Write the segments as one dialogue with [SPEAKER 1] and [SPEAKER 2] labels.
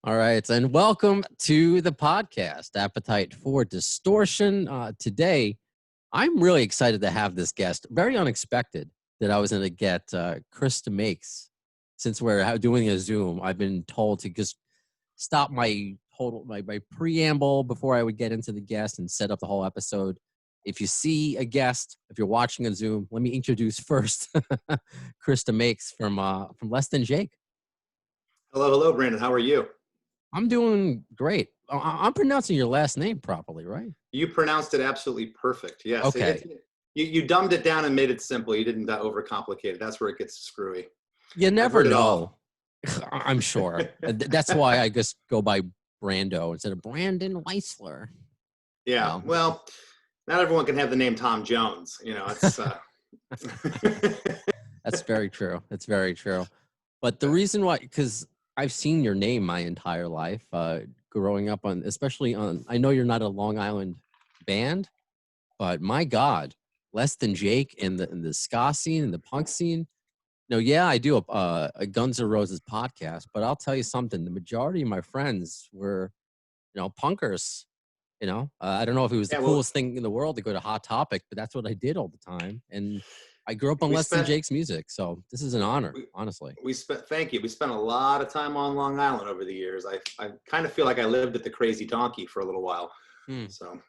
[SPEAKER 1] All right, and welcome to the podcast, Appetite for Distortion. Today, I'm really excited to have this guest. Very unexpected that I was going to get Chris DeMakes. Since we're doing a Zoom, I've been told to just stop my preamble before I would get into the guest and set up the whole episode. If you see a guest, if you're watching a Zoom, let me introduce first Chris DeMakes from Less Than Jake.
[SPEAKER 2] Hello, Brandon. How are you?
[SPEAKER 1] I'm doing great. I'm pronouncing your last name properly, right?
[SPEAKER 2] You pronounced it absolutely perfect. Yes.
[SPEAKER 1] Okay.
[SPEAKER 2] You dumbed it down and made it simple. You didn't overcomplicate it. That's where it gets screwy.
[SPEAKER 1] You never know. I'm sure. That's why I just go by Brando instead of Brandon Weisler.
[SPEAKER 2] Yeah. Well, not everyone can have the name Tom Jones. It's.
[SPEAKER 1] That's very true. That's very true. But the reason why, because I've seen your name my entire life, growing up especially on, I know you're not a Long Island band, but my God, Less Than Jake in the ska scene and the punk scene. No, yeah, I do a gunsnroses podcast, but I'll tell you something. The majority of my friends were, punkers. I don't know if it was the coolest thing in the world to go to Hot Topic, but that's what I did all the time. And I grew up on Less Than Jake's music, so this is an honor, honestly.
[SPEAKER 2] Thank you. We spent a lot of time on Long Island over the years. I kind of feel like I lived at the Crazy Donkey for a little while. So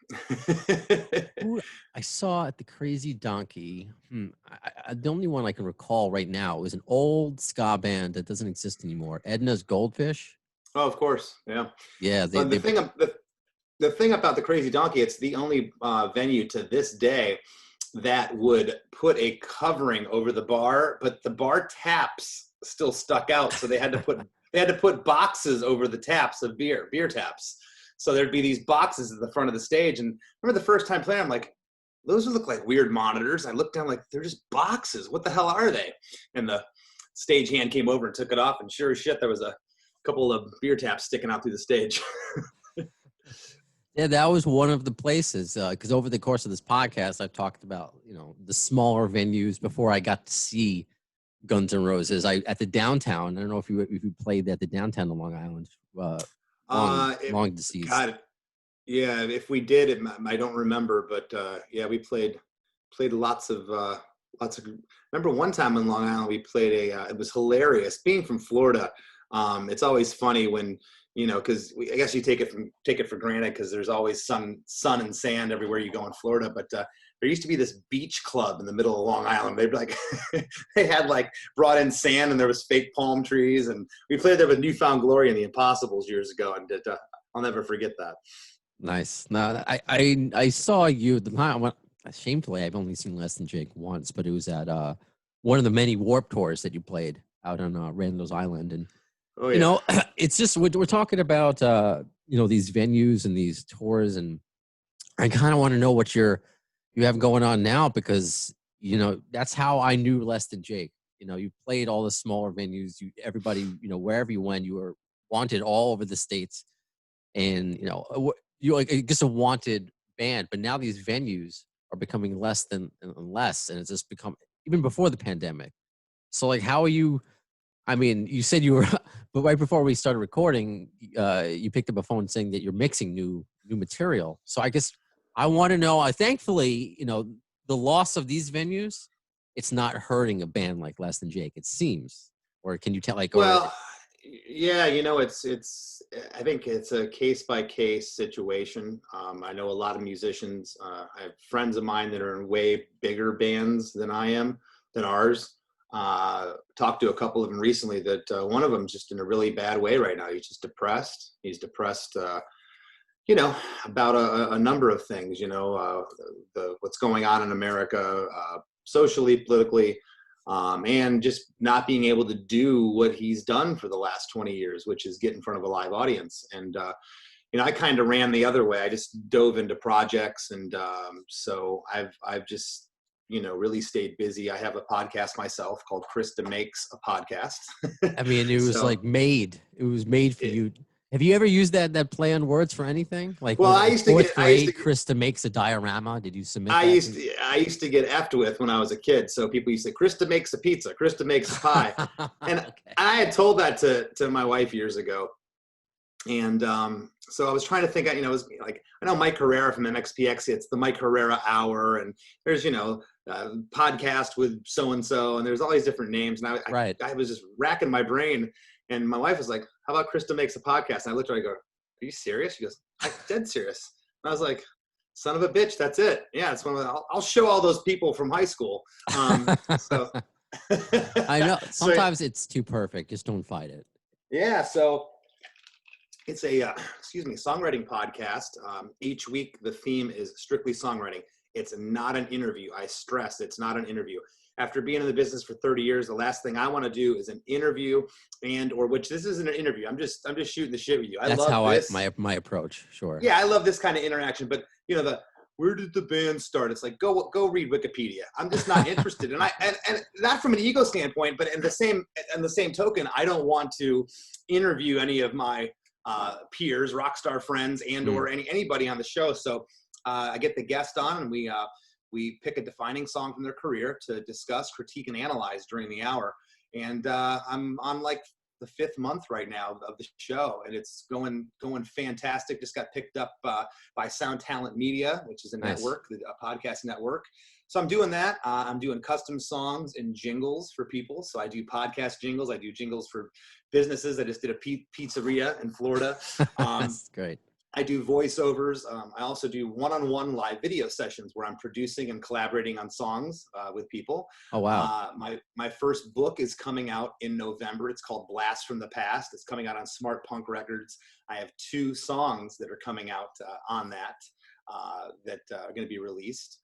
[SPEAKER 1] I saw at the Crazy Donkey. The only one I can recall right now is an old ska band that doesn't exist anymore. Edna's Goldfish.
[SPEAKER 2] Oh, of course, yeah.
[SPEAKER 1] Yeah.
[SPEAKER 2] The thing about the Crazy Donkey, it's the only venue to this day that would put a covering over the bar, but the bar taps still stuck out, so they had to put boxes over the taps of beer taps. So there'd be these boxes at the front of the stage. And I remember the first time playing, I'm like, those look like weird monitors. I looked down like, they're just boxes. What the hell are they? And the stagehand came over and took it off, and sure as shit, there was a couple of beer taps sticking out through the stage.
[SPEAKER 1] Yeah, that was one of the places, because over the course of this podcast, I've talked about, the smaller venues before I got to see Guns N' Roses. At the downtown, I don't know if you played at the downtown of Long Island, long deceased.
[SPEAKER 2] God, yeah, if we did, I don't remember, but yeah, we played lots of. Remember one time in Long Island, we played it was hilarious. Being from Florida, it's always funny when, because I guess you take it for granted because there's always sun and sand everywhere you go in Florida. But there used to be this beach club in the middle of Long Island. They'd like, they had brought in sand and there was fake palm trees. And we played there with Newfound Glory and the Impossibles years ago. And I'll never forget that.
[SPEAKER 1] Nice. No, I saw you. Shamefully, I've only seen Less Than Jake once, but it was at one of the many Warped Tours that you played out on Randall's Island. And
[SPEAKER 2] oh, yeah.
[SPEAKER 1] it's just we're talking about these venues and these tours, and I kind of want to know what you have going on now, because that's how I knew Less Than Jake. You played all the smaller venues. Everybody, wherever you went, you were wanted all over the states, and you're like just a wanted band. But now these venues are becoming less and less, and it's just become even before the pandemic. So how are you? I mean, you said you were, but right before we started recording, you picked up a phone saying that you're mixing new material. So I guess I want to know. Thankfully, the loss of these venues, it's not hurting a band like Less Than Jake. It seems, or can you tell?
[SPEAKER 2] Well, yeah, it's. I think it's a case by case situation. I know a lot of musicians. I have friends of mine that are in way bigger bands than ours. Talked to a couple of them recently that one of them's just in a really bad way right now. He's just depressed. He's depressed, about a number of things, what's going on in America, socially, politically, and just not being able to do what he's done for the last 20 years, which is get in front of a live audience. And, I kind of ran the other way. I just dove into projects. And so I've just, really stayed busy. I have a podcast myself called Chris DeMakes a Podcast.
[SPEAKER 1] I mean, it was made for you. Have you ever used that play on words for anything?
[SPEAKER 2] I used to get
[SPEAKER 1] Chris DeMakes a diorama. Did you submit?
[SPEAKER 2] I used to get effed with when I was a kid. So people used to say, Chris DeMakes a pizza, Chris DeMakes a pie. And okay. I had told that to my wife years ago. And so I was trying to think, you know, it was like, I know Mike Herrera from MXPX, it's the Mike Herrera Hour, and there's, you know, podcast with so-and-so, and there's all these different names. And
[SPEAKER 1] Right.
[SPEAKER 2] I was just racking my brain, and my wife was like, how about Krista Makes a Podcast? And I looked at her, I go, are you serious? She goes, I'm dead serious. And I was like, son of a bitch, that's it. Yeah, it's one of the, I'll show all those people from high school. So
[SPEAKER 1] I know
[SPEAKER 2] so
[SPEAKER 1] sometimes it's too perfect. Just don't fight it.
[SPEAKER 2] yeah, so it's a songwriting podcast. Each week the theme is strictly songwriting. It's not an interview. I stress it's not an interview. After being in the business for 30 years, the last thing I want to do is an interview, which this isn't an interview. I'm just shooting the shit with you.
[SPEAKER 1] That's
[SPEAKER 2] love
[SPEAKER 1] how
[SPEAKER 2] this.
[SPEAKER 1] my approach. Sure.
[SPEAKER 2] Yeah, I love this kind of interaction. But you know, where did the band start? It's like, go read Wikipedia. I'm just not interested. And and not from an ego standpoint, but in the same token, I don't want to interview any of my peers, rock star friends, and or anybody on the show. So I get the guest on, and we pick a defining song from their career to discuss, critique, and analyze during the hour. And I'm on like the 5th month right now of the show, and it's going fantastic. Just got picked up by Sound Talent Media, which is a network, a podcast network. So I'm doing that. I'm doing custom songs and jingles for people. So I do podcast jingles. I do jingles for businesses. I just did a pizzeria in Florida.
[SPEAKER 1] That's great.
[SPEAKER 2] I do voiceovers. I also do one-on-one live video sessions where I'm producing and collaborating on songs with people.
[SPEAKER 1] Oh, wow.
[SPEAKER 2] My first book is coming out in November. It's called Blast from the Past. It's coming out on Smart Punk Records. I have 2 songs that are coming out on that are going to be released.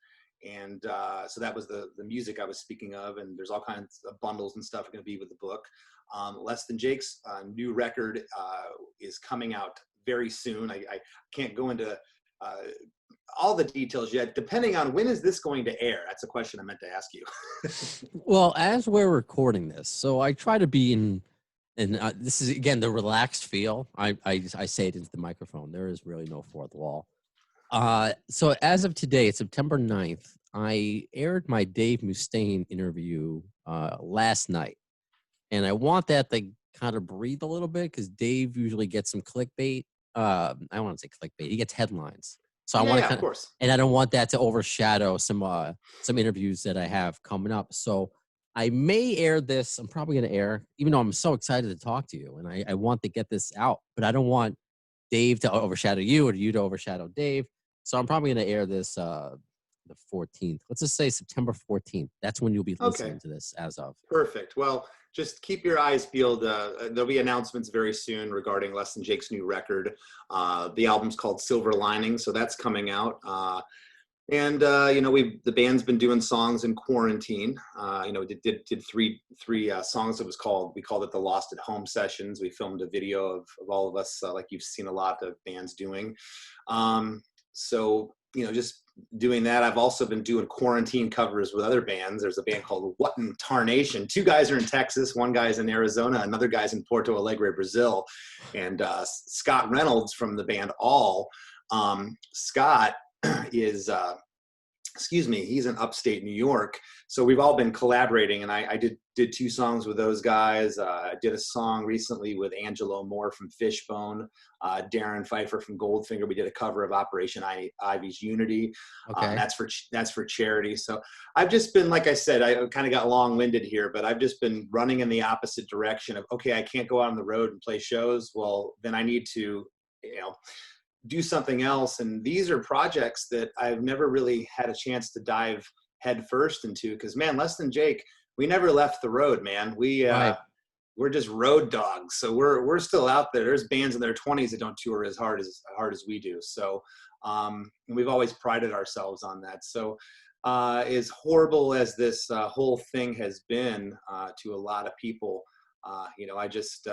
[SPEAKER 2] And so that was the music I was speaking of. And there's all kinds of bundles and stuff are going to be with the book. Less Than Jake's new record is coming out very soon. I can't go into all the details yet. Depending on when is this going to air? That's a question I meant to ask you.
[SPEAKER 1] Well, as we're recording this, so I try to be in this is again the relaxed feel. I say it into the microphone. There is really no fourth wall. So as of today, it's September 9th. I aired my Dave Mustaine interview last night, and I want that to kind of breathe a little bit because Dave usually gets some clickbait. I don't want to say clickbait. He gets headlines. So I want to,
[SPEAKER 2] of course,
[SPEAKER 1] and I don't want that to overshadow some interviews that I have coming up. So I may air this. I'm probably going to air, even though I'm so excited to talk to you, and I want to get this out. But I don't want Dave to overshadow you or you to overshadow Dave. So I'm probably going to air this the 14th. Let's just say September 14th. That's when you'll be listening to this as of.
[SPEAKER 2] Perfect. Well, just keep your eyes peeled. There'll be announcements very soon regarding Less Than Jake's new record. The album's called Silver Lining, so that's coming out. And you know, the band's been doing songs in quarantine. You know, we did three songs. We called it the Lost at Home Sessions. We filmed a video of all of us, like you've seen a lot of bands doing. So you know, just doing that. I've also been doing quarantine covers with other bands. There's a band called What in Tarnation. 2 guys are in Texas, 1 guy's in Arizona, another guy's in Porto Alegre, Brazil. And Scott Reynolds from the band All. Scott is, he's in upstate New York. So we've all been collaborating, and I did 2 songs with those guys. I did a song recently with Angelo Moore from Fishbone, Darren Pfeiffer from Goldfinger. We did a cover of Operation Ivy's Unity.
[SPEAKER 1] Okay.
[SPEAKER 2] That's for charity. So I've just been, like I said, I kind of got long-winded here, but I've just been running in the opposite direction of, okay, I can't go out on the road and play shows. Well, then I need to, you know, do something else. And these are projects that I've never really had a chance to dive head first into, because man, Less Than Jake, we never left the road, man. We're just road dogs. So we're still out there. There's bands in their 20s that don't tour as hard as we do. So and we've always prided ourselves on that. So as horrible as this whole thing has been to a lot of people, you know, I just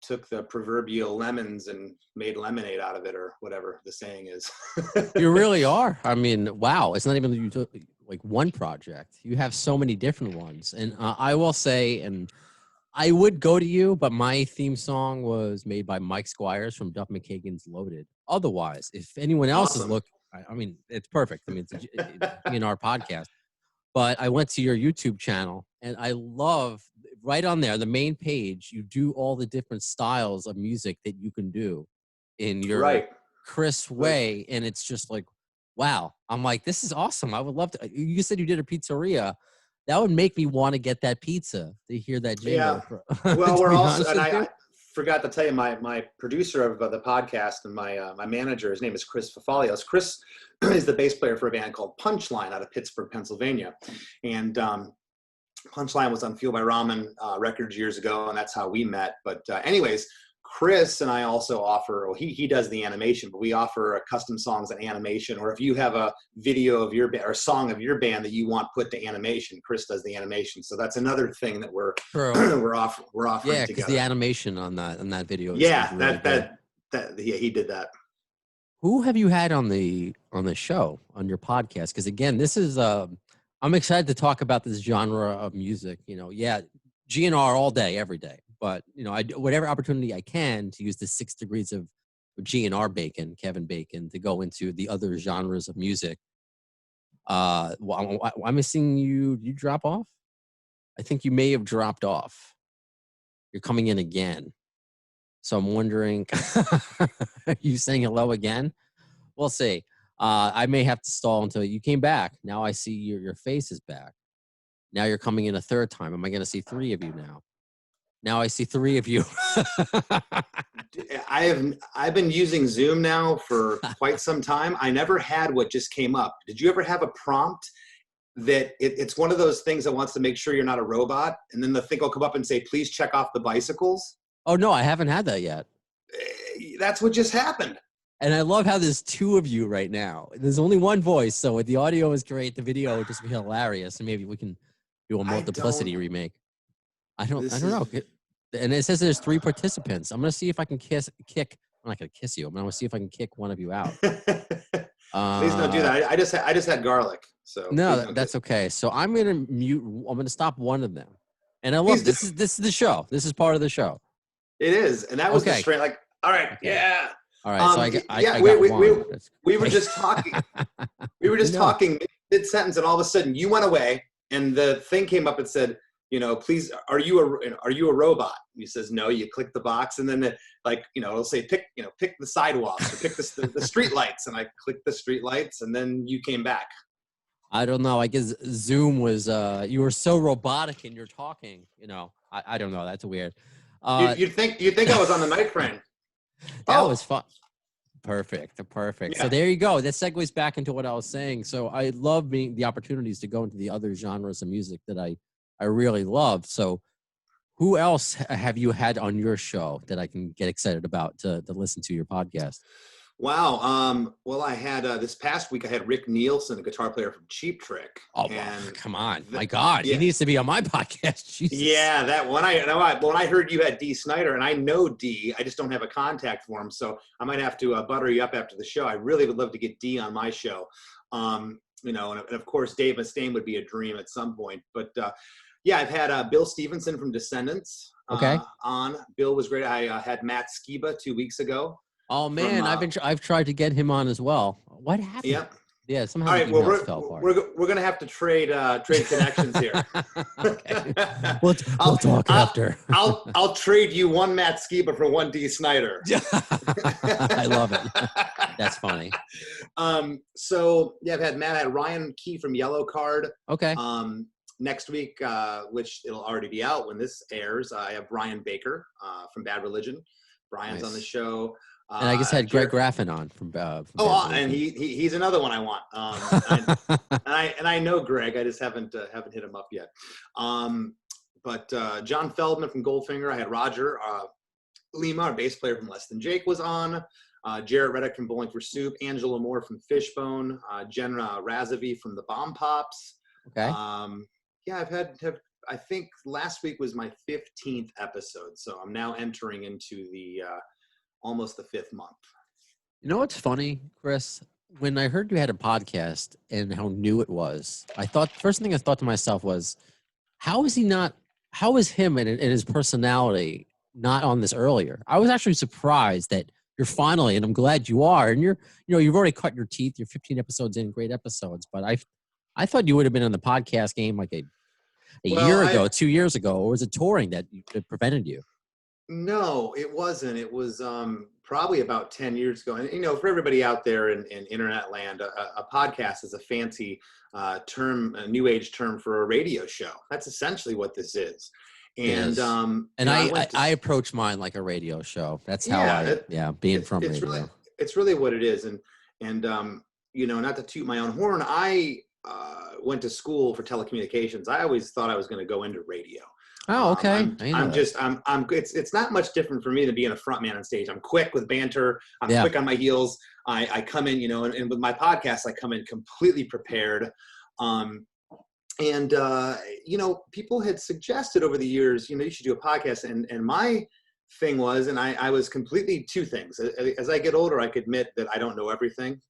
[SPEAKER 2] took the proverbial lemons and made lemonade out of it, or whatever the saying is.
[SPEAKER 1] You really are. I mean, wow. It's not even you took like one project. You have so many different ones. And I will say, and I would go to you, but my theme song was made by Mike Squires from Duff McKagan's Loaded. Otherwise, if anyone else is looking, I mean, it's perfect. I mean, it's a GNR podcast. But I went to your YouTube channel, and I love right on there, the main page, you do all the different styles of music that you can do in your
[SPEAKER 2] Right.
[SPEAKER 1] crisp way. And it's just like, wow. I'm like, this is awesome. I would love to. You said you did a pizzeria. That would make me want to get that pizza to hear that jingle.
[SPEAKER 2] Yeah. Well, we're also, and
[SPEAKER 1] I
[SPEAKER 2] I forgot to tell you, my producer of the podcast and my manager, his name is Chris Fafalios. Chris is the bass player for a band called Punchline out of Pittsburgh, Pennsylvania. And Punchline was on Fuel by Ramen Records years ago, and that's how we met. But anyways, Chris and I also offer, well, he does the animation, but we offer custom songs and animation. Or if you have a video of your or a song of your band that you want put to animation, Chris does the animation. So that's another thing that we're offering.
[SPEAKER 1] Yeah, because the animation on that video. Is
[SPEAKER 2] Yeah, he did that.
[SPEAKER 1] Who have you had on the show, on your podcast? Because again, this is I'm excited to talk about this genre of music. Yeah, GNR all day, every day. But I whatever opportunity I can to use the 6 degrees of GNR Bacon, Kevin Bacon, to go into the other genres of music. Well, I'm missing you. You drop off? I think you may have dropped off. You're coming in again. So I'm wondering, are you saying hello again? We'll see. I may have to stall until you came back. Now I see your face is back. Now you're coming in a third time. Am I going to see 3 of you now? Now I see 3 of you.
[SPEAKER 2] I've been using Zoom now for quite some time. I never had what just came up. Did you ever have a prompt that it's one of those things that wants to make sure you're not a robot, and then the thing will come up and say, please check off the bicycles?
[SPEAKER 1] Oh, no, I haven't had that yet.
[SPEAKER 2] That's what just happened.
[SPEAKER 1] And I love how there's 2 of you right now. There's only one voice, so the audio is great. The video would just be hilarious, and maybe we can do a multiplicity remake. I don't know. And it says there's 3 participants. I'm gonna see if I can kick. I'm not gonna kiss you. I'm gonna see if I can kick one of you out.
[SPEAKER 2] Please don't do that. I just had garlic. So
[SPEAKER 1] no, that's okay. So I'm gonna mute. I'm gonna stop one of them. And I love this. Is the show. This is part of the show.
[SPEAKER 2] It is, and that was the straight. Like, all right, okay. Yeah.
[SPEAKER 1] All right. So I got one.
[SPEAKER 2] We were just talking. We were just talking mid-sentence, and all of a sudden you went away, and the thing came up and said, please, are you a robot? And he says, no. You click the box, and then it'll say pick the sidewalks or pick the street lights, and I clicked the street lights, and then you came back.
[SPEAKER 1] I don't know. I guess Zoom was you were so robotic in your talking. I don't know. That's weird.
[SPEAKER 2] You'd think I was on the night frame.
[SPEAKER 1] That was fun. Perfect.
[SPEAKER 2] Yeah.
[SPEAKER 1] So there you go. That segues back into what I was saying. So I love the opportunities to go into the other genres of music that I really love. So who else have you had on your show that I can get excited about to listen to your podcast?
[SPEAKER 2] Wow. Well, I had this past week, I had Rick Nielsen, a guitar player from Cheap Trick.
[SPEAKER 1] Oh, come on. My God. Yeah. He needs to be on my podcast. Jesus.
[SPEAKER 2] Yeah, when I heard you had D. Snyder, and I know D, I just don't have a contact for him. So I might have to butter you up after the show. I really would love to get D on my show. And of course, Dave Mustaine would be a dream at some point. But yeah, I've had Bill Stevenson from Descendants on. Bill was great. I had Matt Skiba 2 weeks ago.
[SPEAKER 1] Oh man, I've tried to get him on as well. What happened?
[SPEAKER 2] Yeah.
[SPEAKER 1] Yeah, somehow.
[SPEAKER 2] All right, well, we're gonna have to trade connections here.
[SPEAKER 1] Okay. We'll talk after.
[SPEAKER 2] I'll trade you one Matt Skiba for one D. Snyder.
[SPEAKER 1] I love it. That's funny.
[SPEAKER 2] So yeah, I had Ryan Key from Yellow Card.
[SPEAKER 1] Okay.
[SPEAKER 2] Next week, which it'll already be out when this airs, I have Brian Baker from Bad Religion. Brian's on the show.
[SPEAKER 1] And I just had Greg Graffin on from
[SPEAKER 2] and he's another one I want. And I know Greg. I just haven't hit him up yet. But John Feldman from Goldfinger. I had Roger Lima, our bass player from Less Than Jake, was on. Jarrett Reddick from Bowling for Soup. Angela Moore from Fishbone. Jen Razavi from the Bomb Pops.
[SPEAKER 1] Okay.
[SPEAKER 2] Yeah, I think last week was my 15th episode, so I'm now entering into the almost the 5th month.
[SPEAKER 1] You know what's funny, Chris? When I heard you had a podcast and how new it was, first thing I thought to myself was, how is him and his personality not on this earlier? I was actually surprised that you're finally, and I'm glad you are, and you've already cut your teeth. You're 15 episodes in, great episodes, but I thought you would have been in the podcast game like a
[SPEAKER 2] Well,
[SPEAKER 1] year ago, 2 years ago, or was it touring that prevented you?
[SPEAKER 2] No, it wasn't. It was probably about 10 years ago. And, for everybody out there in internet land, a podcast is a fancy term, a new age term for a radio show. That's essentially what this is. And,
[SPEAKER 1] Yes. And
[SPEAKER 2] I
[SPEAKER 1] I,
[SPEAKER 2] went to,
[SPEAKER 1] I approach mine like a radio show. That's how
[SPEAKER 2] yeah,
[SPEAKER 1] being
[SPEAKER 2] it's,
[SPEAKER 1] from
[SPEAKER 2] it's really,
[SPEAKER 1] radio.
[SPEAKER 2] it's really what it is. And, not to toot my own horn, I went to school for telecommunications. I always thought I was going to go into radio.
[SPEAKER 1] Oh, okay. I didn't know that.
[SPEAKER 2] It's not much different for me than being a front man on stage. I'm quick with banter. I'm
[SPEAKER 1] Yeah.
[SPEAKER 2] quick on my heels. I come in, and with my podcast, I come in completely prepared. People had suggested over the years, you should do a podcast. And my thing was, and I was completely two things. As I get older, I can admit that I don't know everything.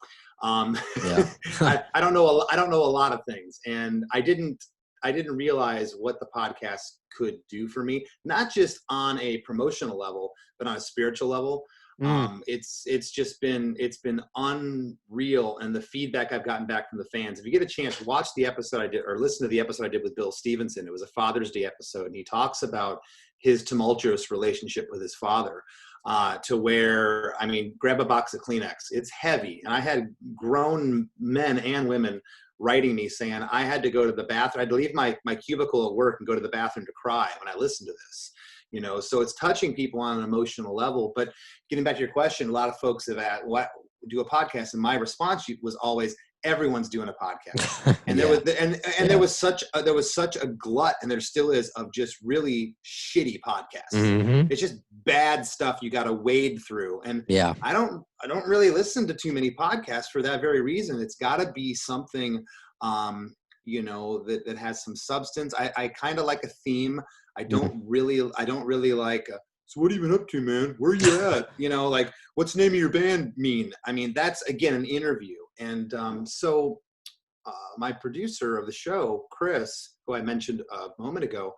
[SPEAKER 1] Yeah.
[SPEAKER 2] I don't know a lot of things. And I didn't realize what the podcast could do for me, not just on a promotional level, but on a spiritual level. It's been unreal. And the feedback I've gotten back from the fans, if you get a chance, watch the episode I did, or listen to the episode I did with Bill Stevenson. It was a Father's Day episode. And he talks about his tumultuous relationship with his father, to where, grab a box of Kleenex. It's heavy. And I had grown men and women writing me saying I had to go to the bathroom. I had to leave my cubicle at work and go to the bathroom to cry when I listened to this. So it's touching people on an emotional level. But getting back to your question, a lot of folks have asked, what do a podcast? And my response was always, everyone's doing a podcast. And there was such a glut, and there still is, of just really shitty podcasts.
[SPEAKER 1] Mm-hmm.
[SPEAKER 2] It's just bad stuff you got to wade through. And I don't really listen to too many podcasts for that very reason. It's got to be something, that has some substance. I kind of like a theme. I don't really like, so what have you been up to, man? Where you at? Like, what's the name of your band mean? That's, again, an interview. And my producer of the show, Chris, who I mentioned a moment ago,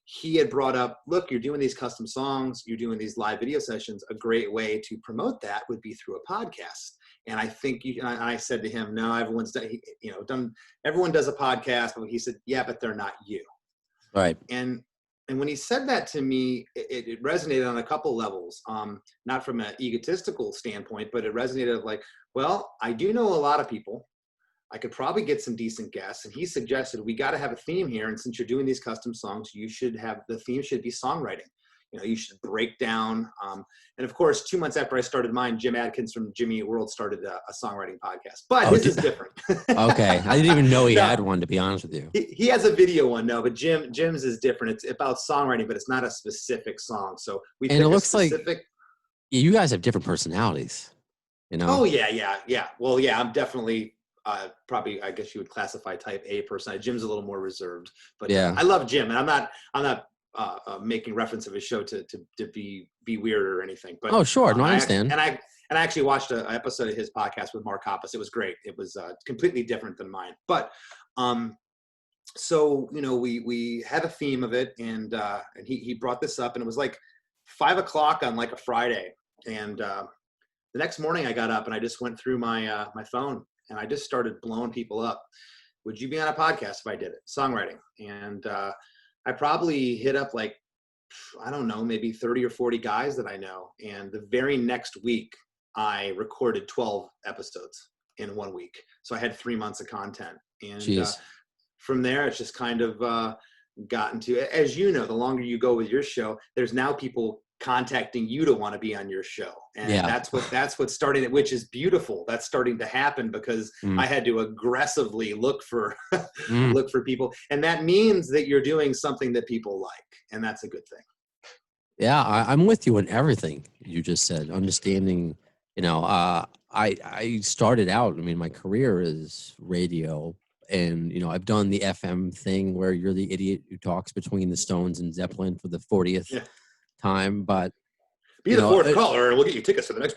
[SPEAKER 2] he had brought up, look, you're doing these custom songs, you're doing these live video sessions. A great way to promote that would be through a podcast. And I think I said to him, no, everyone's done, everyone does a podcast. But he said, yeah, but they're not you.
[SPEAKER 1] Right.
[SPEAKER 2] And when he said that to me, it resonated on a couple levels, not from an egotistical standpoint, but it resonated like, well, I do know a lot of people. I could probably get some decent guests. And he suggested, we got to have a theme here. And since you're doing these custom songs, the theme should be songwriting. You should break down. And of course, 2 months after I started mine, Jim Adkins from Jimmy Eat World started a songwriting podcast. But his is different.
[SPEAKER 1] Okay. I didn't even know he had one, to be honest with you.
[SPEAKER 2] He has a video one, no, but Jim's is different. It's about songwriting, but it's not a specific song. So we pick a specific.
[SPEAKER 1] You guys have different personalities,
[SPEAKER 2] Oh, yeah. Well, yeah, I'm definitely probably, I guess you would classify type A personality. Jim's a little more reserved. But yeah, I love Jim, and I'm not making reference of his show to be weird or anything. But
[SPEAKER 1] oh, sure, no, I understand.
[SPEAKER 2] I actually watched an episode of his podcast with Mark Hoppus. It was great. It was completely different than mine. But so we had a theme of it, and he brought this up, and it was like 5 o'clock on like a Friday, and the next morning I got up and I just went through my phone, and I just started blowing people up. Would you be on a podcast if I did it? Songwriting. And I probably hit up like, I don't know, maybe 30 or 40 guys that I know. And the very next week, I recorded 12 episodes in 1 week. So I had 3 months of content. And from there, it's just kind of gotten to, as you know, the longer you go with your show, there's now people contacting you to want to be on your show. And that's what's starting, which is beautiful. That's starting to happen because I had to aggressively look for people. And that means that you're doing something that people like. And that's a good thing.
[SPEAKER 1] Yeah, I'm with you on everything you just said. Understanding, I started out, my career is radio. And, I've done the FM thing where you're the idiot who talks between the Stones and Zeppelin for the 40th time. But
[SPEAKER 2] be the fourth caller and we'll get you tickets for the next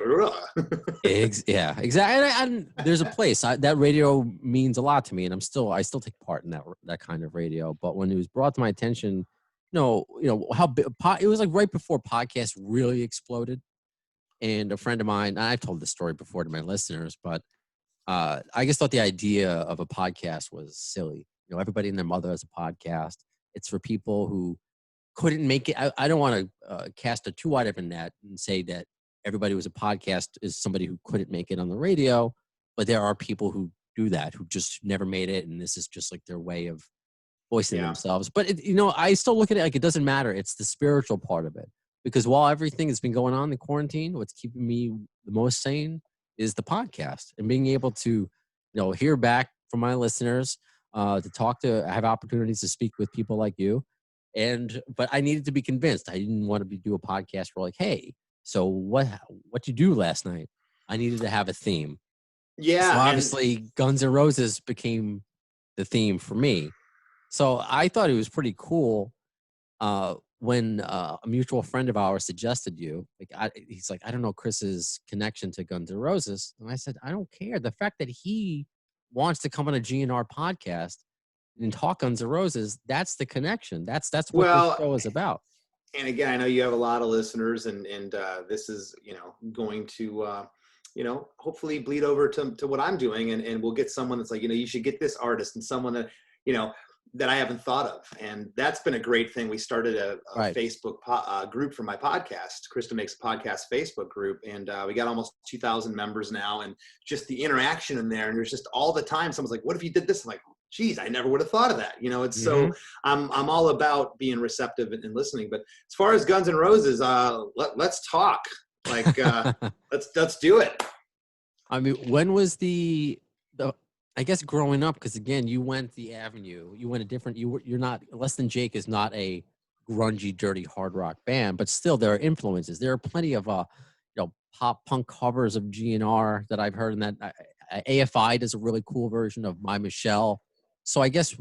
[SPEAKER 1] yeah, exactly. And there's a place that radio means a lot to me, and I still take part in that kind of radio. But when it was brought to my attention, how big, it was like right before podcasts really exploded. And a friend of mine, and I've told this story before to my listeners, but I just thought the idea of a podcast was silly. Everybody and their mother has a podcast. It's for people who couldn't make it. I don't want to cast a too wide of a net and say that everybody who's a podcast is somebody who couldn't make it on the radio, but there are people who do that, who just never made it, and this is just like their way of voicing
[SPEAKER 2] Yeah.
[SPEAKER 1] themselves. But I still look at it like it doesn't matter. It's the spiritual part of it, because while everything has been going on in quarantine, what's keeping me the most sane is the podcast and being able to, hear back from my listeners, to have opportunities to speak with people like you. But I needed to be convinced. I didn't want to do a podcast where like, hey, so what you do last night? I needed to have a theme.
[SPEAKER 2] Yeah.
[SPEAKER 1] So obviously Guns N' Roses became the theme for me. So I thought it was pretty cool when a mutual friend of ours suggested you. He's like, I don't know Chris's connection to Guns N' Roses. And I said, I don't care. The fact that he wants to come on a GNR podcast and talk Guns N' Roses, that's the connection. That's what this show is about.
[SPEAKER 2] And again, I know you have a lot of listeners, and this is going to hopefully bleed over to what I'm doing, and we'll get someone that's like, you should get this artist, and someone that that I haven't thought of. And that's been a great thing. We started a Facebook group for my podcast, Chris DeMakes Podcast Facebook group. And we got almost 2,000 members now, and just the interaction in there. And there's just all the time, someone's like, what if you did this? I'm like, geez, I never would have thought of that. It's so I'm all about being receptive and listening. But as far as Guns N' Roses, let's talk. Like, let's do it.
[SPEAKER 1] I mean, when was the I guess growing up, because again, you went the avenue, you went a different, you're not, Less Than Jake is not a grungy, dirty hard rock band, but still there are influences. There are plenty of, pop punk covers of GNR that I've heard, and that AFI does a really cool version of My Michelle. So I guess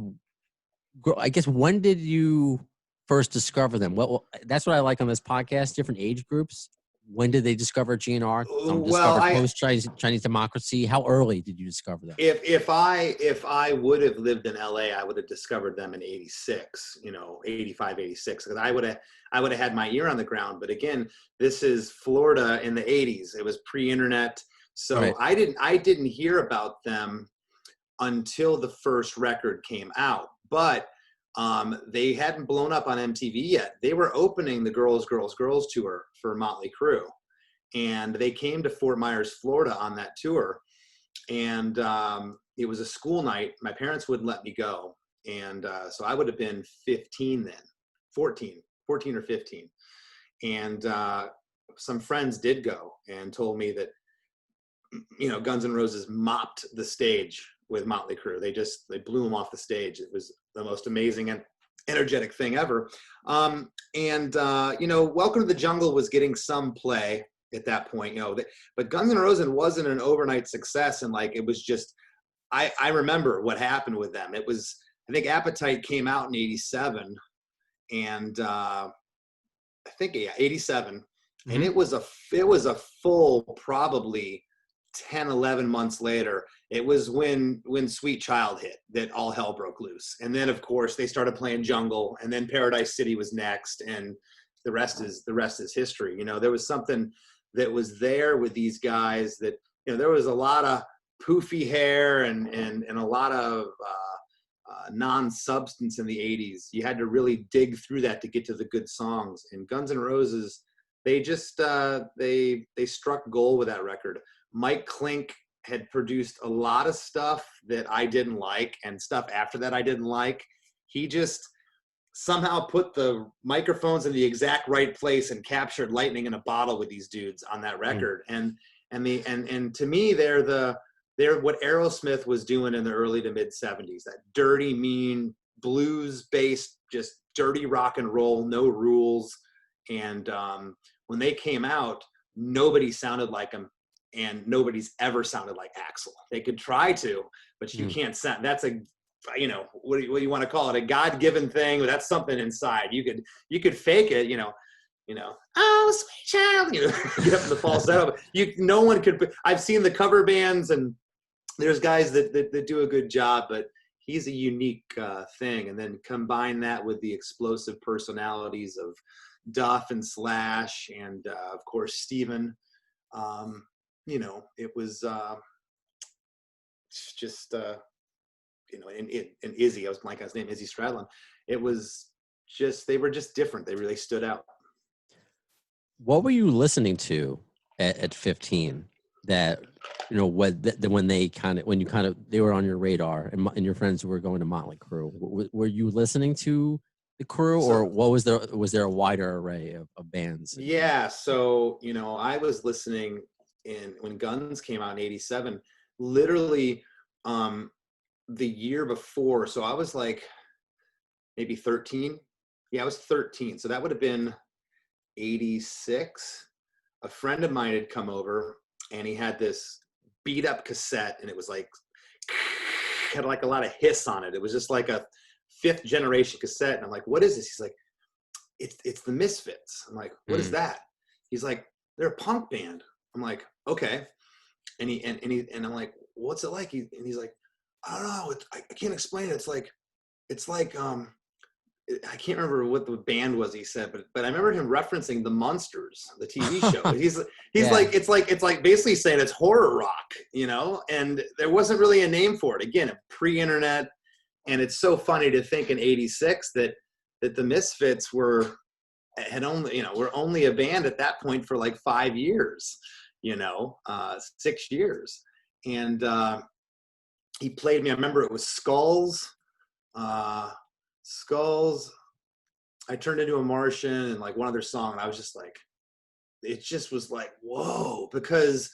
[SPEAKER 1] when did you first discover them? Well, that's what I like on this podcast, different age groups. When did they discover GNR? Discover post-Chinese democracy. How early did you discover them?
[SPEAKER 2] If I would have lived in LA, I would have discovered them in 86, 85, 86, because I would have had my ear on the ground. But again, this is Florida in the 80s. It was pre-internet. So right. I didn't hear about them until the first record came out. But they hadn't blown up on MTV yet. They were opening the Girls tour for Motley Crue. And they came to Fort Myers, Florida on that tour. And it was a school night. My parents wouldn't let me go. And so I would have been 15 then, 14 or 15. And some friends did go and told me that, Guns N' Roses mopped the stage with Motley Crue. They blew them off the stage. It was the most amazing and energetic thing ever. Welcome to the Jungle was getting some play at that point, but Guns N' Roses wasn't an overnight success. And it was just, I remember what happened with them. It was, I think Appetite came out in 87 and 87. Mm-hmm. And it was a full, probably 10, 11 months later, it was when Sweet Child hit that all hell broke loose. And then of course they started playing Jungle, and then Paradise City was next, and the rest is history. There was something that was there with these guys that, there was a lot of poofy hair and a lot of non-substance in the 80s. You had to really dig through that to get to the good songs. And Guns N' Roses, they just they struck gold with that record. Mike Klink had produced a lot of stuff that I didn't like, and stuff after that I didn't like. He just somehow put the microphones in the exact right place and captured lightning in a bottle with these dudes on that record. And to me, they're what Aerosmith was doing in the early to mid 70s, that dirty, mean, blues based, just dirty rock and roll, no rules. And when they came out, nobody sounded like them. And nobody's ever sounded like Axl. They could try to, but you can't sound. That's what do you want to call it? A God-given thing. That's something inside. You could fake it. Oh, sweet child. Get up in the falsetto. No one could. I've seen the cover bands, and there's guys that do a good job, but he's a unique thing. And then combine that with the explosive personalities of Duff and Slash, and of course Steven. It was just, and Izzy, I was blanking on his name, Izzy Stradlin. it was just, they were just different. They really stood out.
[SPEAKER 1] What were you listening to at 15 that, you know, when they kind of, when you kind of, they were on your radar and your friends were going to Motley Crue? Were you listening to the Crew, or
[SPEAKER 2] So
[SPEAKER 1] what was there a wider array of bands?
[SPEAKER 2] yeah, so you know, I was listening in when Guns came out in '87, literally um, the year before. So I was like maybe 13. Yeah, I was 13. So that would have been '86. A friend of mine had come over and he had this beat up cassette, and it was like had like a lot of hiss on it. It was just like a fifth generation cassette. And I'm like, what is this? He's like, it's the Misfits. I'm like, what is
[SPEAKER 1] Mm.
[SPEAKER 2] that? He's like, they're a punk band. I'm like, okay. And I'm like, what's it like? And he's like, I don't know. I can't explain it. It's like I can't remember what the band was he said, but I remember him referencing the Munsters, the TV show. He's
[SPEAKER 1] Yeah,
[SPEAKER 2] like, it's like basically saying it's horror rock, you know. And there wasn't really a name for it. Again, pre-internet, and it's so funny to think in '86 that the Misfits had only, you know, were only a band at that point for like 5 years, you know, 6 years. And he played me. I remember it was Skulls. Skulls, I Turned Into a Martian, and like one other song. And I was just like, it just was like, whoa, because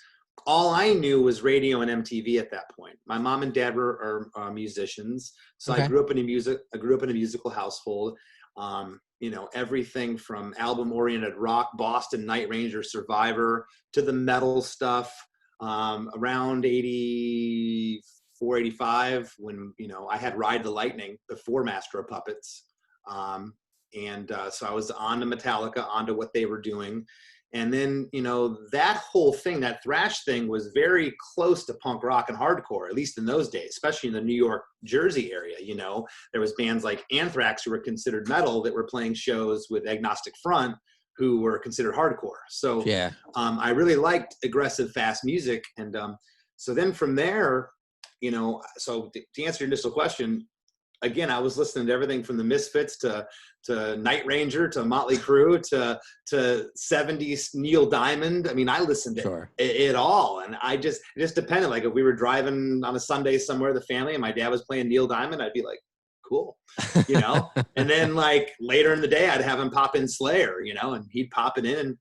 [SPEAKER 2] all I knew was radio and MTV at that point. My mom and dad are musicians, so I
[SPEAKER 1] okay,
[SPEAKER 2] grew up in a musical household. You know, everything from album-oriented rock, Boston, Night Ranger, Survivor, to the metal stuff. Around 84, 85, when, you know, I had Ride the Lightning before Master of Puppets. So I was on to Metallica, onto what they were doing. And then, you know, that whole thing, that thrash thing, was very close to punk rock and hardcore, at least in those days, especially in the New York, Jersey area. You know, there was bands like Anthrax, who were considered metal, that were playing shows with Agnostic Front, who were considered hardcore. So
[SPEAKER 1] yeah.
[SPEAKER 2] I really liked aggressive, fast music. And so then from there, you know, so to answer your initial question, again, I was listening to everything from the Misfits to Night Ranger to Motley Crue to 70s Neil Diamond. I mean, I listened to
[SPEAKER 1] Sure.
[SPEAKER 2] it all, and it just depended. Like if we were driving on a Sunday somewhere, the family, and my dad was playing Neil Diamond, I'd be like, cool, you know. And then like later in the day, I'd have him pop in Slayer, you know, and he'd pop it in. And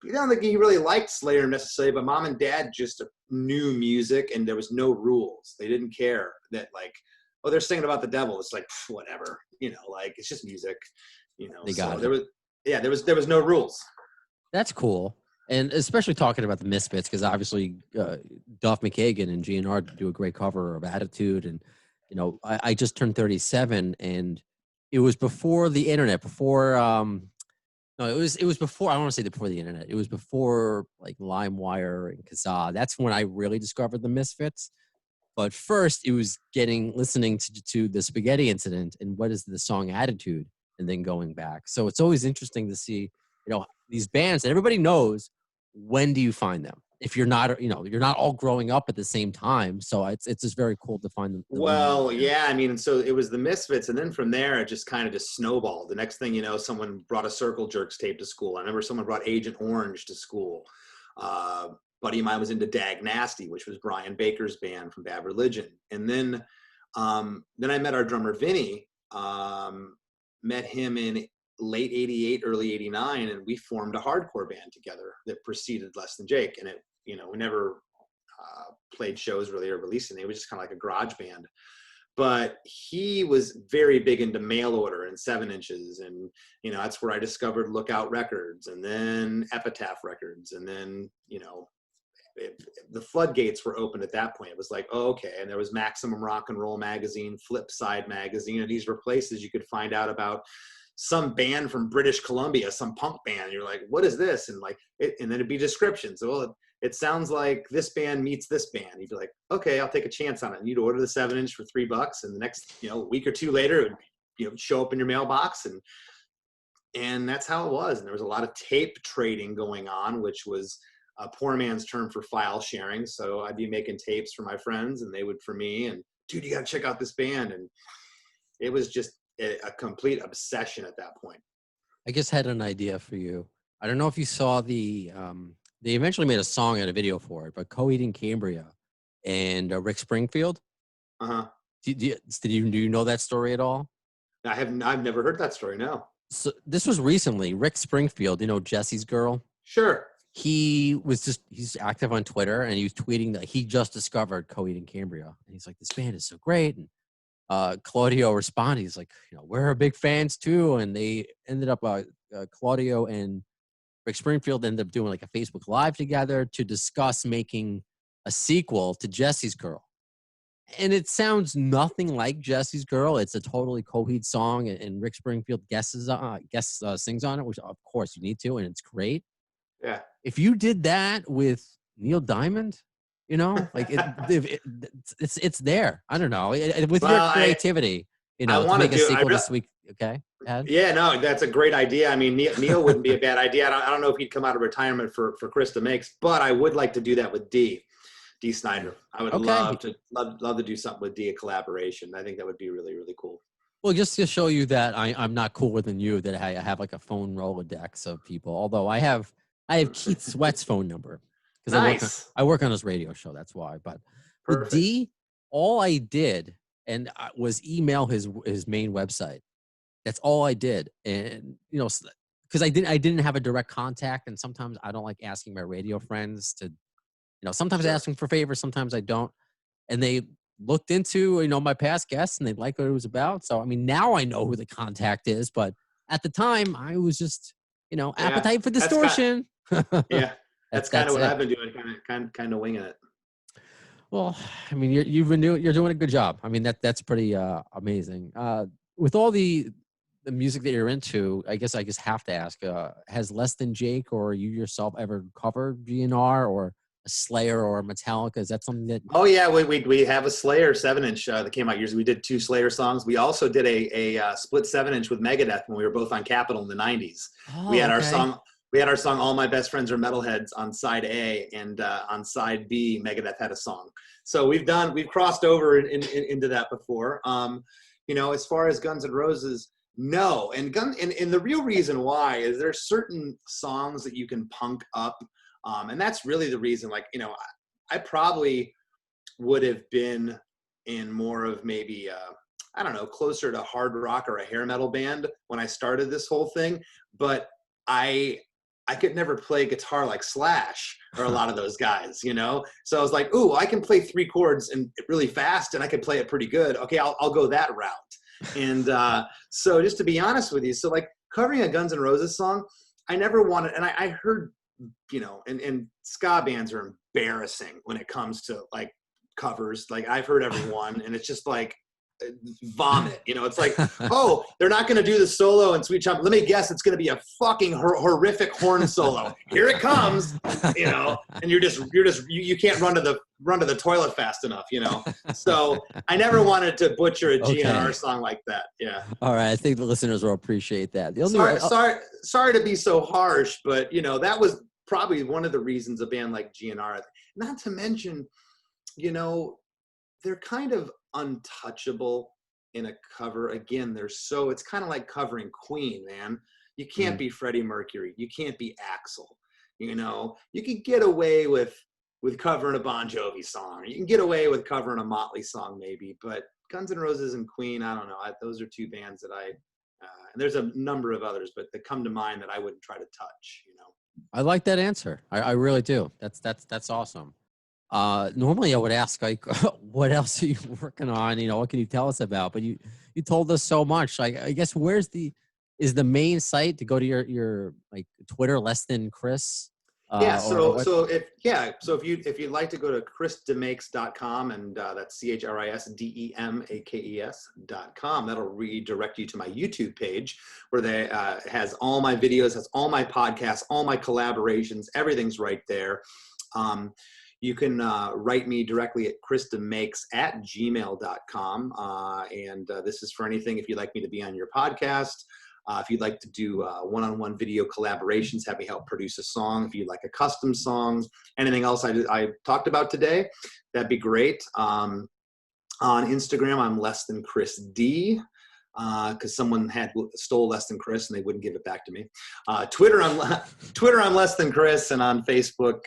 [SPEAKER 2] I don't think he really liked Slayer necessarily, but mom and dad just knew music, and there was no rules. They didn't care that, like, oh, they're singing about the devil. It's like, whatever, you know, like it's just music, you know.
[SPEAKER 1] They
[SPEAKER 2] So
[SPEAKER 1] got it.
[SPEAKER 2] there was no rules.
[SPEAKER 1] That's cool. And especially talking about the Misfits, because obviously Duff McKagan and GNR do a great cover of Attitude. And, you know, I just turned 37, and it was before the internet, before, no, it was before, I don't want to say before the internet. It was before like LimeWire and Kazaa. That's when I really discovered the Misfits. But first, it was listening to the Spaghetti Incident and what is the song Attitude, and then going back. So it's always interesting to see, you know, these bands that everybody knows. When do you find them? If you're not, you know, you're not all growing up at the same time. So it's just very cool to find them.
[SPEAKER 2] Well, yeah, I mean, and so it was the Misfits, and then from there, it just kind of just snowballed. The next thing you know, someone brought a Circle Jerks tape to school. I remember someone brought Agent Orange to school. Uh, Buddy of mine was into Dag Nasty, which was Brian Baker's band from Bad Religion. And then I met our drummer Vinny. Met him in late '88, early '89, and we formed a hardcore band together that preceded Less Than Jake. And it, you know, we never played shows really or released anything. It was just kind of like a garage band. But he was very big into mail order and 7 inches. And, you know, that's where I discovered Lookout Records, and then Epitaph Records. And then, you know, the floodgates were open at that point. It was like, oh, okay. And there was Maximum Rock and Roll magazine, Flipside magazine. And these were places you could find out about some band from British Columbia, some punk band. And you're like, what is this? And like, and then it'd be descriptions. So, well, it sounds like this band meets this band. You'd be like, okay, I'll take a chance on it. And you'd order the 7 inch for $3, and the next, you know, week or two later, it would, you know, show up in your mailbox, and that's how it was. And there was a lot of tape trading going on, which was a poor man's term for file sharing. So I'd be making tapes for my friends, and they would for me. And dude, you got to check out this band. And it was just a complete obsession at that point.
[SPEAKER 1] I just had an idea for you. I don't know if you saw they eventually made a song and a video for it, but Coheed and Cambria and Rick Springfield.
[SPEAKER 2] Uh-huh.
[SPEAKER 1] Do you know that story at all?
[SPEAKER 2] I've never heard that story. No.
[SPEAKER 1] So this was recently. Rick Springfield, you know, Jesse's girl.
[SPEAKER 2] Sure.
[SPEAKER 1] He's active on Twitter, and he was tweeting that he just discovered Coheed and Cambria. And he's like, this band is so great. And Claudio responded, he's like, you know, we're big fans too. And they ended up, Claudio and Rick Springfield ended up doing like a Facebook Live together to discuss making a sequel to Jesse's Girl. And it sounds nothing like Jesse's Girl. It's a totally Coheed song, and Rick Springfield sings on it, which of course you need to, and it's great.
[SPEAKER 2] Yeah.
[SPEAKER 1] If you did that with Neil Diamond, you know, like it's there. I don't know. With your creativity, you know, to make a sequel this week. Okay. Ed?
[SPEAKER 2] Yeah, no, that's a great idea. I mean, Neil wouldn't be a bad idea. I don't know if he'd come out of retirement for Chris DeMakes, but I would like to do that with Dee Snider. I would love to do something with Dee, a collaboration. I think that would be really, really cool.
[SPEAKER 1] Well, just to show you that I'm not cooler than you, that I have like a phone Rolodex of people. Although I have Keith Sweat's phone number because
[SPEAKER 2] nice.
[SPEAKER 1] I work on his radio show. That's why. But
[SPEAKER 2] Perfect.
[SPEAKER 1] with Dee, all I did was email his main website. That's all I did, and you know, because I didn't have a direct contact, and sometimes I don't like asking my radio friends to, you know, sometimes I ask them for favors, sometimes I don't, and they looked into, you know, my past guests and they liked what it was about. So I mean, now I know who the contact is, but at the time I was just, you know, appetite for distortion.
[SPEAKER 2] That's kind of what I've been doing, kind of winging it.
[SPEAKER 1] Well, I mean, you're doing a good job. I mean, that's pretty amazing. With all the music that you're into, I guess have to ask, has Less Than Jake or you yourself ever covered GNR or a Slayer or a Metallica? Is that something that?
[SPEAKER 2] Oh yeah, we have a Slayer 7-inch that came out years ago. We did 2 Slayer songs. We also did a split 7-inch with Megadeth when we were both on Capitol in the 90s.
[SPEAKER 1] Oh,
[SPEAKER 2] we had our song All My Best Friends Are Metalheads on side A, and on side B Megadeth had a song. So we've crossed over into that before. You know, as far as Guns N' Roses, no. And the real reason why is there's certain songs that you can punk up. And that's really the reason, like, you know, I probably would have been in more of maybe, I don't know, closer to hard rock or a hair metal band when I started this whole thing. But I could never play guitar like Slash or a lot of those guys, you know? So I was like, ooh, I can play 3 chords and really fast and I can play it pretty good. Okay, I'll go that route. And so just to be honest with you, so like covering a Guns N' Roses song, I never wanted, and I heard, you know, and ska bands are embarrassing when it comes to like covers. Like I've heard every one and it's just like vomit, you know. It's like, oh, they're not going to do the solo in Sweet Child. Let me guess, it's going to be a fucking horrific horn solo. Here it comes, you know. And you can't run to the toilet fast enough, you know. So I never wanted to butcher a GNR song like that. Yeah.
[SPEAKER 1] All right, I think the listeners will appreciate that.
[SPEAKER 2] Sorry to be so harsh, but you know that was probably one of the reasons a band like GNR. Not to mention, you know, they're kind of untouchable in a cover. Again, it's kind of like covering Queen, man. You can't be Freddie Mercury. You can't be Axl. You know, you can get away with covering a Bon Jovi song. You can get away with covering a Motley song maybe, but Guns N' Roses and Queen, I don't know. Those are 2 bands that and there's a number of others, but that come to mind that I wouldn't try to touch, you know.
[SPEAKER 1] I like that answer. I really do. That's awesome. Normally I would ask, like, what else are you working on? You know, what can you tell us about? But you told us so much. I guess is the main site to go to your like Twitter, Less Than Chris?
[SPEAKER 2] So if you'd like to go to chrisdemakes.com, and that's CHRISDEMAKES.com, that'll redirect you to my YouTube page where they has all my videos, has all my podcasts, all my collaborations, everything's right there. You can write me directly at chrisdemakes@gmail.com. And this is for anything if you'd like me to be on your podcast. If you'd like to do one-on-one video collaborations, have me help produce a song. If you'd like a custom song, anything else I talked about today, that'd be great. On Instagram, I'm Less Than Chris D. because someone stole Less Than Chris and they wouldn't give it back to me. Twitter, I'm Less Than Chris, and on Facebook,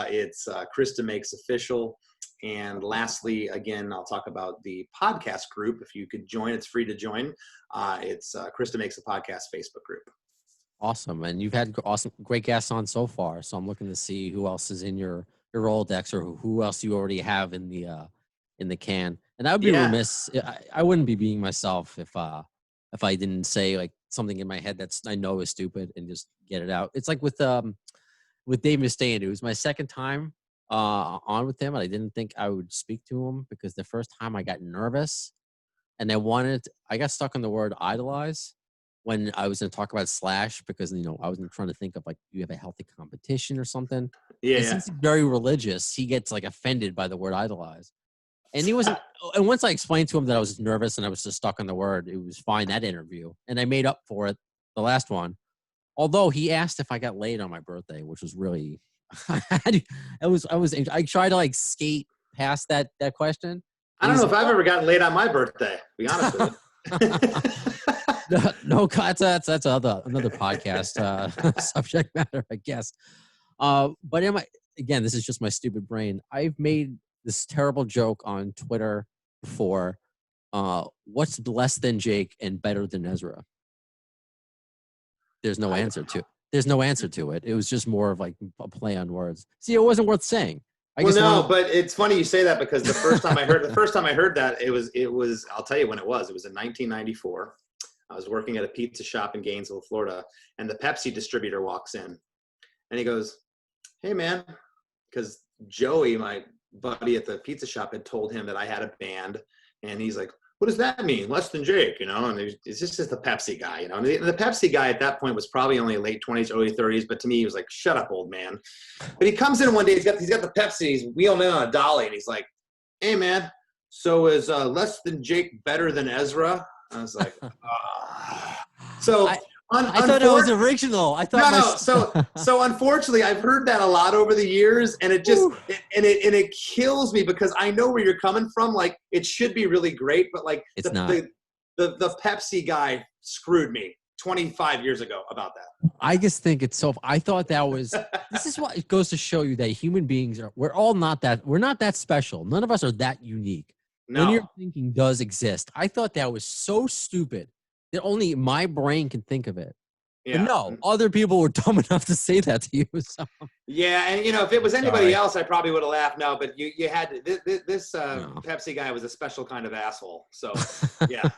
[SPEAKER 2] it's Chris DeMakes Official. And lastly, again, I'll talk about the podcast group. If you could join, it's free to join. It's Chris DeMakes a Podcast Facebook group.
[SPEAKER 1] Awesome. And you've had great guests on so far. So I'm looking to see who else is in your Rolodex, or who else you already have in the can. And I would be remiss. I wouldn't be being myself if I didn't say like something in my head that's I know is stupid and just get it out. It's like with Dave Mustaine. It was my second time on with him, and I didn't think I would speak to him because the first time I got nervous and I got stuck on the word idolize when I was going to talk about Slash, because, you know, I was trying to think of like, you have a healthy competition or something.
[SPEAKER 2] Yeah.
[SPEAKER 1] And since he's very religious, he gets like offended by the word idolize. And he wasn't, and once I explained to him that I was nervous and I was just stuck on the word, it was fine, that interview. And I made up for it, the last one. Although he asked if I got laid on my birthday, which was really, I tried to like skate past that question.
[SPEAKER 2] I don't know if I've ever gotten laid on my birthday, to be honest with you.
[SPEAKER 1] No, that's another podcast subject matter, I guess. But again, this is just my stupid brain. I've made this terrible joke on Twitter before. What's less than Jake and better than Ezra? There's no answer to it. There's no answer to it. It was just more of like a play on words. See, it wasn't worth saying.
[SPEAKER 2] But it's funny you say that, because the first time I heard that, it was I'll tell you when it was. It was in 1994. I was working at a pizza shop in Gainesville, Florida, and the Pepsi distributor walks in, and he goes, "Hey, man," because Joey, my buddy at the pizza shop, had told him that I had a band, and he's like, "What does that mean? Less than Jake," you know? And it's just the Pepsi guy, you know? And the Pepsi guy at that point was probably only late 20s, early 30s, but to me, he was like, "Shut up, old man." But he comes in one day, he's got the Pepsi, he's wheeling in on a dolly, and he's like, "Hey, man, so is Less Than Jake better than Ezra?" I was like, So
[SPEAKER 1] I thought it was original. I thought
[SPEAKER 2] So unfortunately, I've heard that a lot over the years, and it just it kills me, because I know where you're coming from. Like, it should be really great, but like
[SPEAKER 1] it's not.
[SPEAKER 2] The Pepsi guy screwed me 25 years ago about that.
[SPEAKER 1] I just think it's so. I thought that was. This is what it goes to show you that human beings are. We're not that special. None of us are that unique.
[SPEAKER 2] No.
[SPEAKER 1] When your thinking does exist, I thought that was so stupid that only my brain can think of it. Yeah. But no, other people were dumb enough to say that to you. So.
[SPEAKER 2] Yeah, and you know, if it was anybody else, I probably would have laughed. No, but you had this Pepsi guy was a special kind of asshole. So yeah.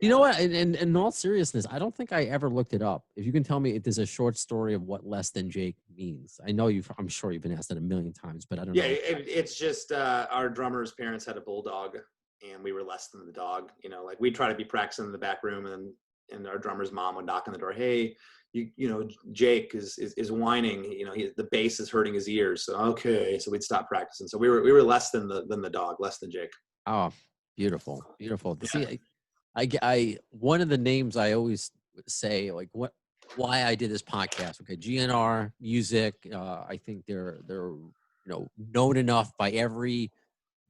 [SPEAKER 1] You know what? And in all seriousness, I don't think I ever looked it up. If you can tell me if there's a short story of what less than Jake means. I know I'm sure you've been asked that a million times, but I don't know.
[SPEAKER 2] Yeah, it's just our drummer's parents had a bulldog, and we were less than the dog. You know, like we'd try to be practicing in the back room, and our drummer's mom would knock on the door. "Hey, you know, Jake is whining. You know, the bass is hurting his ears." So okay, so we'd stop practicing. So we were less than the dog, less than Jake.
[SPEAKER 1] Oh, beautiful. Yeah. See, I one of the names I always say, like, why I did this podcast. Okay, GNR music. I think they're known enough by every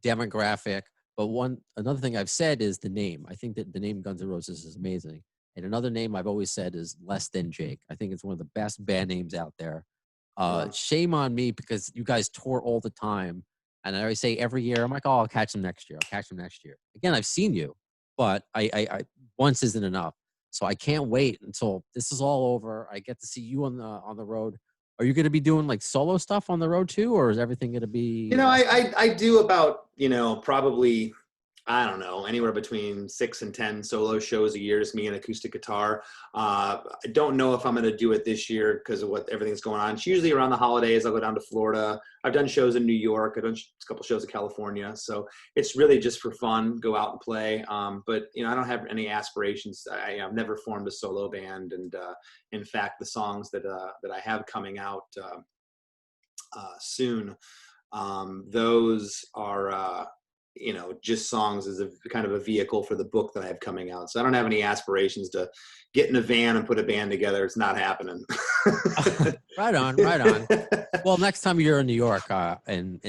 [SPEAKER 1] demographic. But another thing I've said is the name. I think that the name Guns N' Roses is amazing. And another name I've always said is Less Than Jake. I think it's one of the best band names out there. Shame on me, because you guys tour all the time. And I always say every year, I'm like, "Oh, I'll catch them next year. Again, I've seen you, but I once isn't enough. So I can't wait until this is all over. I get to see you on the road. Are you going to be doing like solo stuff on the road too, or is everything going to be?
[SPEAKER 2] You know, I do about, probably, I don't know, anywhere between 6 and 10 solo shows a year. It's me and acoustic guitar. I don't know if I'm going to do it this year because of everything's going on. It's usually around the holidays. I'll go down to Florida. I've done shows in New York. I've done a couple shows in California. So it's really just for fun, go out and play. But, I don't have any aspirations. I've never formed a solo band. And in fact, the songs that I have coming out soon, those are, just songs as a kind of a vehicle for the book that I have coming out. So I don't have any aspirations to get in a van and put a band together. It's not happening.
[SPEAKER 1] Right on. Well, next time you're in New York, and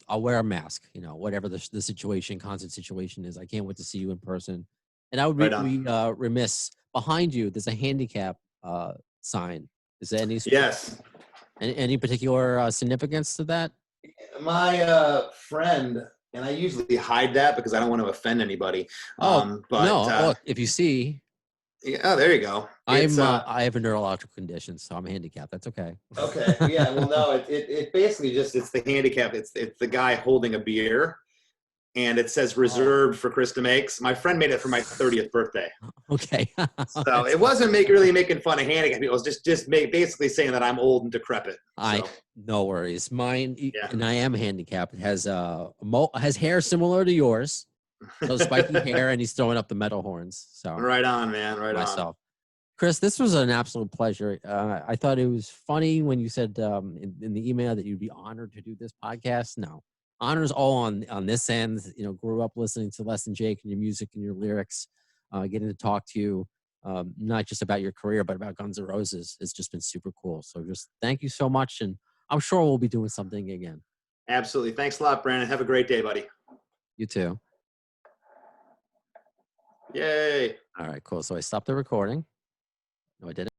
[SPEAKER 1] I'll wear a mask, whatever the situation, constant situation is. I can't wait to see you in person And I would
[SPEAKER 2] Right
[SPEAKER 1] be
[SPEAKER 2] on.
[SPEAKER 1] remiss. Behind you, there's a handicap sign. Is there
[SPEAKER 2] Yes.
[SPEAKER 1] any particular significance to that?
[SPEAKER 2] My friend, and I usually hide that because I don't want to offend anybody.
[SPEAKER 1] Oh
[SPEAKER 2] But
[SPEAKER 1] no! Look, if you see,
[SPEAKER 2] yeah, oh, there you go. It's
[SPEAKER 1] I have a neurological condition, so I'm handicapped. That's okay.
[SPEAKER 2] okay. Yeah. Well, no, it basically just it's the handicap. It's the guy holding a beer, and it says
[SPEAKER 1] Oh,
[SPEAKER 2] reserved for Chris DeMakes. My friend made it for my 30th birthday.
[SPEAKER 1] okay.
[SPEAKER 2] So it wasn't really making fun of handicap people. It was basically saying that I'm old and decrepit.
[SPEAKER 1] I
[SPEAKER 2] So
[SPEAKER 1] no worries. Mine,
[SPEAKER 2] yeah.
[SPEAKER 1] and I am handicapped. It has has hair similar to yours, so spiky hair, and he's throwing up the metal horns. So
[SPEAKER 2] Right on, man. Right on.
[SPEAKER 1] myself. Chris, this was an absolute pleasure. I thought it was funny when you said in the email that you'd be honored to do this podcast. No, honors all on this end. You know, grew up listening to Less Than Jake and your music and your lyrics, getting to talk to you, not just about your career but about Guns N' Roses. It's just been super cool. So just thank you so much, and I'm sure we'll be doing something again.
[SPEAKER 2] Absolutely. Thanks a lot, Brandon. Have a great day, buddy.
[SPEAKER 1] You too.
[SPEAKER 2] Yay.
[SPEAKER 1] All right, cool. So I stopped the recording. No, I didn't.